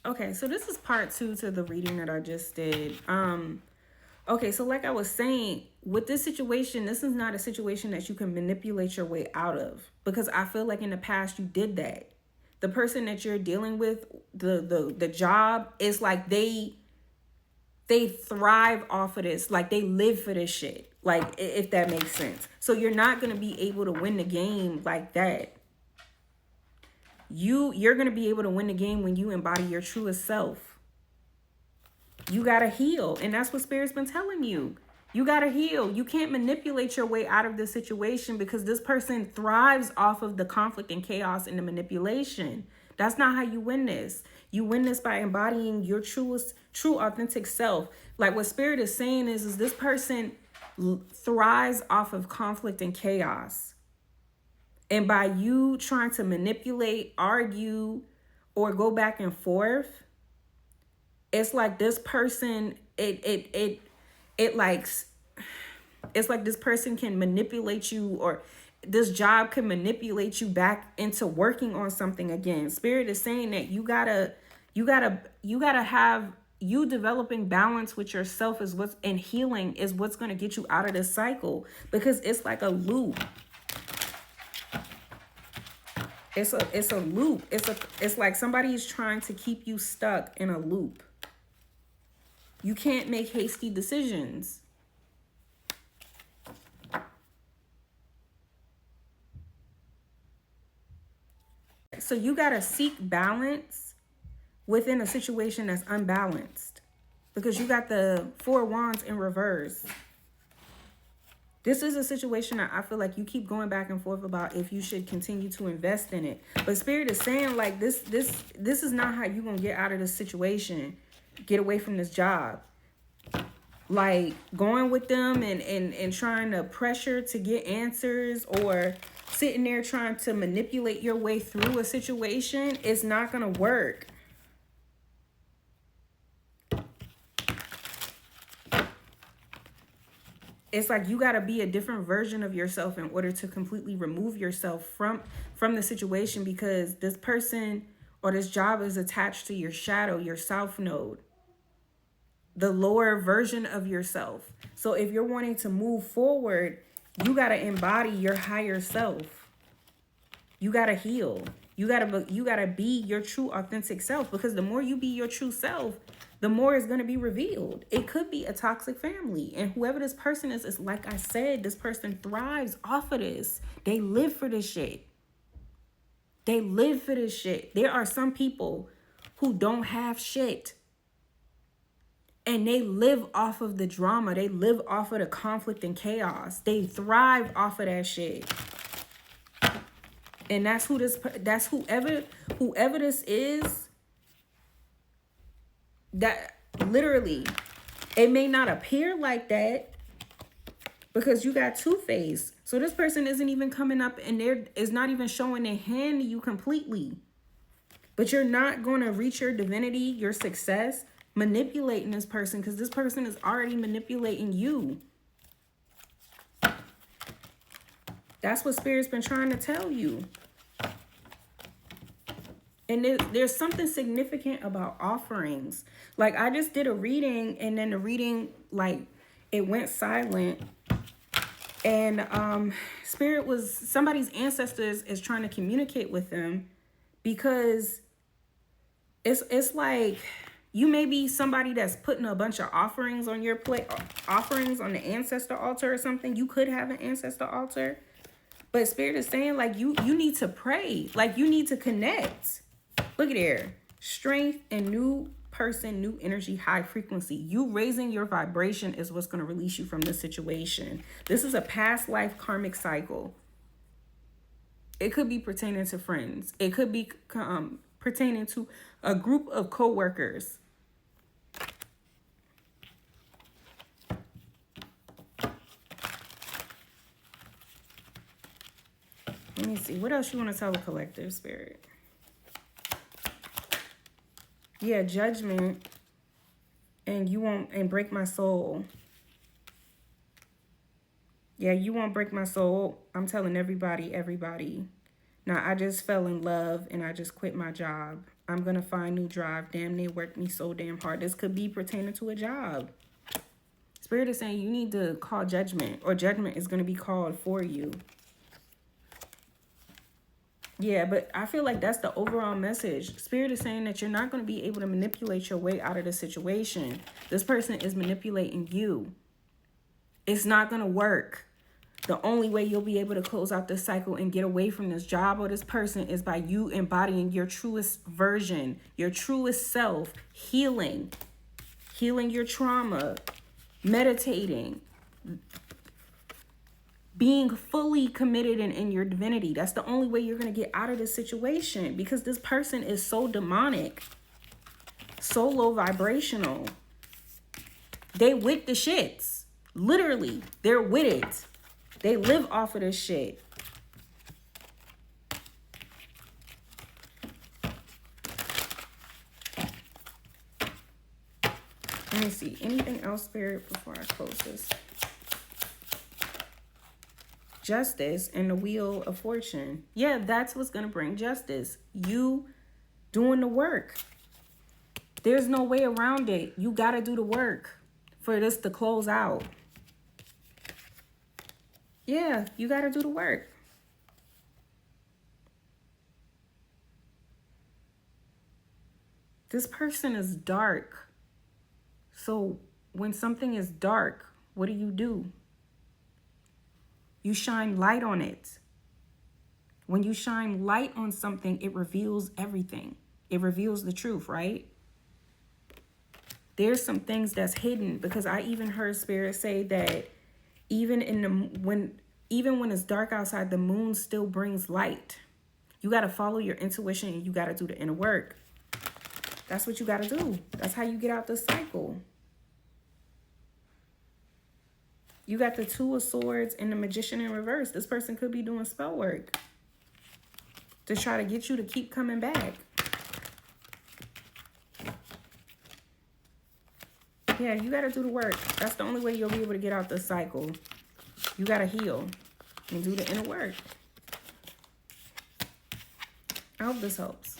Okay, so this is part 2 to the reading that I just did. Okay, so like I was saying, with this situation, this is not a situation that you can manipulate your way out of, because I feel like in the past you did that. The person that you're dealing with, the job, is like they thrive off of this. Like they live for this shit. Like, if that makes sense. So you're not going to be able to win the game like that. You're going to be able to win the game when you embody your truest self. You got to heal. And that's what Spirit's been telling you. You got to heal. You can't manipulate your way out of this situation, because this person thrives off of the conflict and chaos and the manipulation. That's not how you win this. You win this by embodying your true authentic self. Like what Spirit is saying is this person thrives off of conflict and chaos. And by you trying to manipulate, argue, or go back and forth, it's like this person, it's like this person can manipulate you, or this job can manipulate you back into working on something again. Spirit is saying that you gotta have, you developing balance with yourself is what's, and healing is what's going to get you out of this cycle, because it's like a loop. It's a loop. It's like somebody's trying to keep you stuck in a loop. You can't make hasty decisions. So you got to seek balance within a situation that's unbalanced, because you got the 4 wands in reverse. This is a situation that I feel like you keep going back and forth about if you should continue to invest in it. But Spirit is saying like this is not how you're going to get out of this situation. Get away from this job. Like going with them and trying to pressure to get answers, or sitting there trying to manipulate your way through a situation is not going to work. It's like you got to be a different version of yourself in order to completely remove yourself from the situation, because this person or this job is attached to your shadow, your south node, the lower version of yourself. So if you're wanting to move forward, you got to embody your higher self. You got to heal. You got to be your true authentic self, because the more you be your true self, the more is going to be revealed. It could be a toxic family. And whoever this person is like I said, this person thrives off of this. They live for this shit. They live for this shit. There are some people who don't have shit, and they live off of the drama. They live off of the conflict and chaos. They thrive off of that shit. And that's whoever this is. That literally, it may not appear like that, because you got two-faced. So this person isn't even coming up, and is not even showing their hand to you completely. But you're not going to reach your divinity, your success, manipulating this person, because this person is already manipulating you. That's what Spirit's been trying to tell you. And there's something significant about offerings. Like I just did a reading, and then the reading, like, it went silent. And Spirit was, somebody's ancestors is trying to communicate with them, because it's like you may be somebody that's putting a bunch of offerings on your plate, offerings on the ancestor altar or something. You could have an ancestor altar. But Spirit is saying like you need to pray. Like you need to connect. Look at there. Strength and new person, new energy, high frequency. You raising your vibration is what's going to release you from this situation. This is a past life karmic cycle. It could be pertaining to friends. It could be pertaining to a group of co-workers. Let me see. What else you want to tell the collective, Spirit? Yeah, judgment. And you won't, and break my soul. Yeah, you won't break my soul. I'm telling everybody. Now, I just fell in love and I just quit my job. I'm going to find new drive. Damn, they worked me so damn hard. This could be pertaining to a job. Spirit is saying you need to call judgment, or judgment is going to be called for you. Yeah, but I feel like that's the overall message. Spirit is saying that you're not going to be able to manipulate your way out of the situation. This person is manipulating you. It's not going to work. The only way you'll be able to close out this cycle and get away from this job or this person is by you embodying your truest version, your truest self, healing your trauma, meditating, being fully committed in your divinity. That's the only way you're going to get out of this situation, because this person is so demonic, so low vibrational. They with the shits. Literally, they're with it. They live off of this shit. Let me see. Anything else, Spirit, before I close this? Justice and the Wheel of Fortune. Yeah, that's what's going to bring justice. You doing the work. There's no way around it. You got to do the work for this to close out. Yeah, you got to do the work. This person is dark. So when something is dark, what do? You shine light on it. When you shine light on something, it reveals everything. It reveals the truth, right? There's some things that's hidden, because I even heard Spirit say that even when it's dark outside, the moon still brings light. You got to follow your intuition, and you got to do the inner work. That's what you got to do. That's how you get out the cycle. You got the Two of Swords and the Magician in reverse. This person could be doing spell work to try to get you to keep coming back. Yeah, you got to do the work. That's the only way you'll be able to get out the cycle. You got to heal and do the inner work. I hope this helps.